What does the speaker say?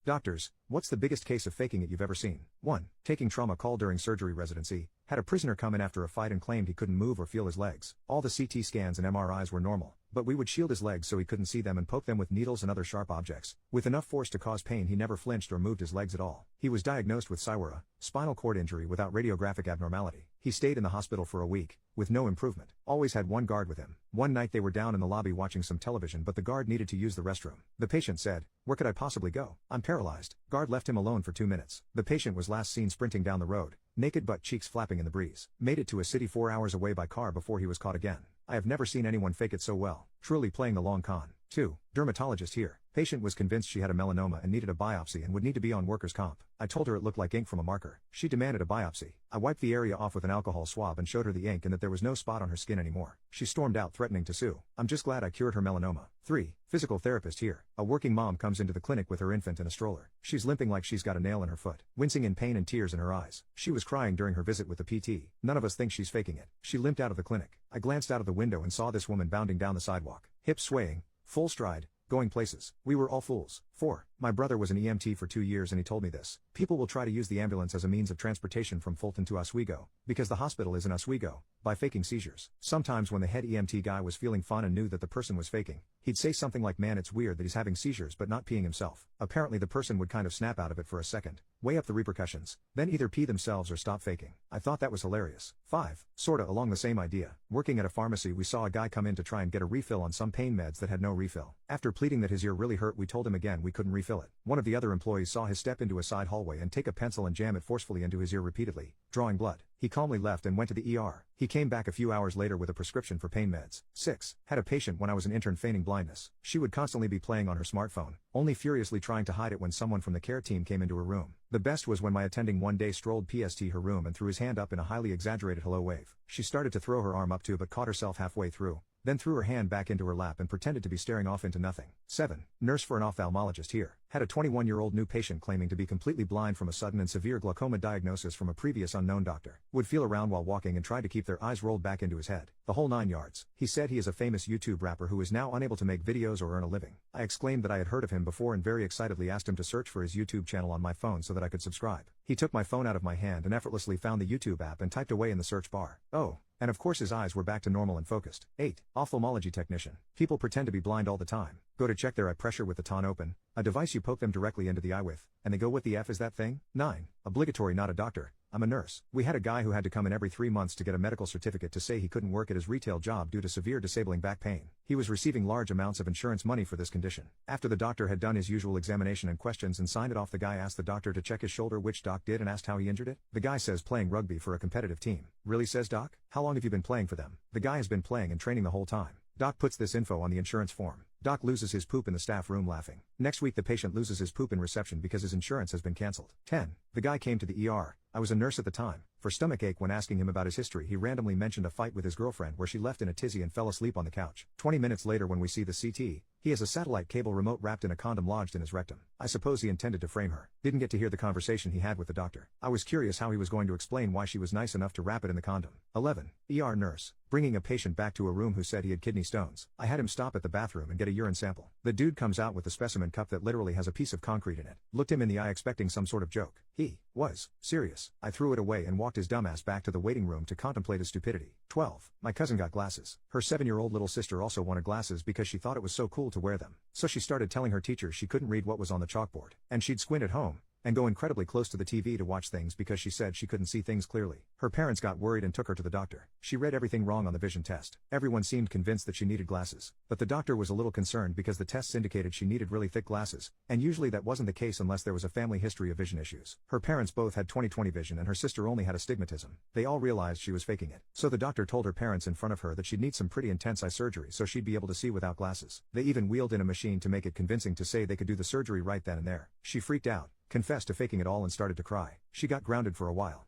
Doctors, what's the biggest case of faking it you've ever seen? 1. Taking trauma call during surgery residency. Had a prisoner come in after a fight and claimed he couldn't move or feel his legs. All the CT scans and MRIs were normal, but we would shield his legs so he couldn't see them and poke them with needles and other sharp objects. With enough force to cause pain, he never flinched or moved his legs at all. He was diagnosed with SIWRA, spinal cord injury without radiographic abnormality. He stayed in the hospital for a week, with no improvement. Always had one guard with him. One night they were down in the lobby watching some television, but the guard needed to use the restroom. The patient said, "Where could I possibly go? I'm paralyzed." Guard left him alone for 2 minutes. The patient was last seen sprinting down the road, naked butt cheeks flapping in the breeze. Made it to a city 4 hours away by car before he was caught again. I have never seen anyone fake it so well. Truly playing the long con. 2. Dermatologist here. Patient was convinced she had a melanoma and needed a biopsy and would need to be on workers' comp. I told her it looked like ink from a marker. She demanded a biopsy. I wiped the area off with an alcohol swab and showed her the ink and that there was no spot on her skin anymore. She stormed out threatening to sue. I'm just glad I cured her melanoma. 3. Physical therapist here. A working mom comes into the clinic with her infant in a stroller. She's limping like she's got a nail in her foot, wincing in pain and tears in her eyes. She was crying during her visit with the PT. None of us think she's faking it. She limped out of the clinic. I glanced out of the window and saw this woman bounding down the sidewalk, hips swaying, full stride, going places. We were all fools. 4. My brother was an EMT for 2 years and he told me this. People will try to use the ambulance as a means of transportation from Fulton to Oswego, because the hospital is in Oswego, by faking seizures. Sometimes when the head EMT guy was feeling fun and knew that the person was faking, he'd say something like, "Man, it's weird that he's having seizures but not peeing himself." Apparently the person would kind of snap out of it for a second, weigh up the repercussions, then either pee themselves or stop faking. I thought that was hilarious. 5. Sorta along the same idea. Working at a pharmacy, we saw a guy come in to try and get a refill on some pain meds that had no refill. After pleading that his ear really hurt, we told him again we couldn't refill it. One of the other employees saw his step into a side hallway and take a pencil and jam it forcefully into his ear repeatedly, drawing blood. He calmly left and went to the ER. He came back a few hours later with a prescription for pain meds. 6. Had a patient when I was an intern feigning blindness. She would constantly be playing on her smartphone, only furiously trying to hide it when someone from the care team came into her room. The best was when my attending one day strolled past her room and threw his hand up in a highly exaggerated hello wave. She started to throw her arm up too but caught herself halfway through, then threw her hand back into her lap and pretended to be staring off into nothing. 7. Nurse for an ophthalmologist here. Had a 21-year-old new patient claiming to be completely blind from a sudden and severe glaucoma diagnosis from a previous unknown doctor. Would feel around while walking and try to keep their eyes rolled back into his head. The whole 9 yards. He said he is a famous YouTube rapper who is now unable to make videos or earn a living. I exclaimed that I had heard of him before and very excitedly asked him to search for his YouTube channel on my phone so that I could subscribe. He took my phone out of my hand and effortlessly found the YouTube app and typed away in the search bar. Oh. And of course his eyes were back to normal and focused. 8. Ophthalmology technician. People pretend to be blind all the time. Go to check their eye pressure with the ton open, a device you poke them directly into the eye with, and they go, "What the F is that thing?" 9. Obligatory, not a doctor. I'm a nurse. We had a guy who had to come in every 3 months to get a medical certificate to say he couldn't work at his retail job due to severe disabling back pain. He was receiving large amounts of insurance money for this condition. After the doctor had done his usual examination and questions and signed it off, the guy asked the doctor to check his shoulder, which doc did, and asked how he injured it. The guy says playing rugby for a competitive team. Really, says doc? How long have you been playing for them? The guy has been playing and training the whole time. Doc puts this info on the insurance form. Doc loses his poop in the staff room laughing. Next week the patient loses his poop in reception because his insurance has been cancelled. 10. The guy came to the ER. I was a nurse at the time. For stomachache, when asking him about his history, he randomly mentioned a fight with his girlfriend where she left in a tizzy and fell asleep on the couch. 20 minutes later when we see the CT, he has a satellite cable remote wrapped in a condom lodged in his rectum. I suppose he intended to frame her. Didn't get to hear the conversation he had with the doctor. I was curious how he was going to explain why she was nice enough to wrap it in the condom. 11. ER nurse. Bringing a patient back to a room who said he had kidney stones. I had him stop at the bathroom and get a urine sample. The dude comes out with a specimen cup that literally has a piece of concrete in it. Looked him in the eye expecting some sort of joke. He was serious. I threw it away and walked his dumbass back to the waiting room to contemplate his stupidity. 12. My cousin got glasses. Her 7-year-old little sister also wanted glasses because she thought it was so cool to wear them. So she started telling her teacher she couldn't read what was on the chalkboard, and she'd squint at home and go incredibly close to the TV to watch things because she said she couldn't see things clearly. Her parents got worried and took her to the doctor. She read everything wrong on the vision test. Everyone seemed convinced that she needed glasses, but the doctor was a little concerned because the tests indicated she needed really thick glasses, and usually that wasn't the case unless there was a family history of vision issues. Her parents both had 20/20 vision and her sister only had astigmatism. They all realized she was faking it. So the doctor told her parents in front of her that she'd need some pretty intense eye surgery so she'd be able to see without glasses. They even wheeled in a machine to make it convincing to say they could do the surgery right then and there. She freaked out, confessed to faking it all and started to cry. She got grounded for a while.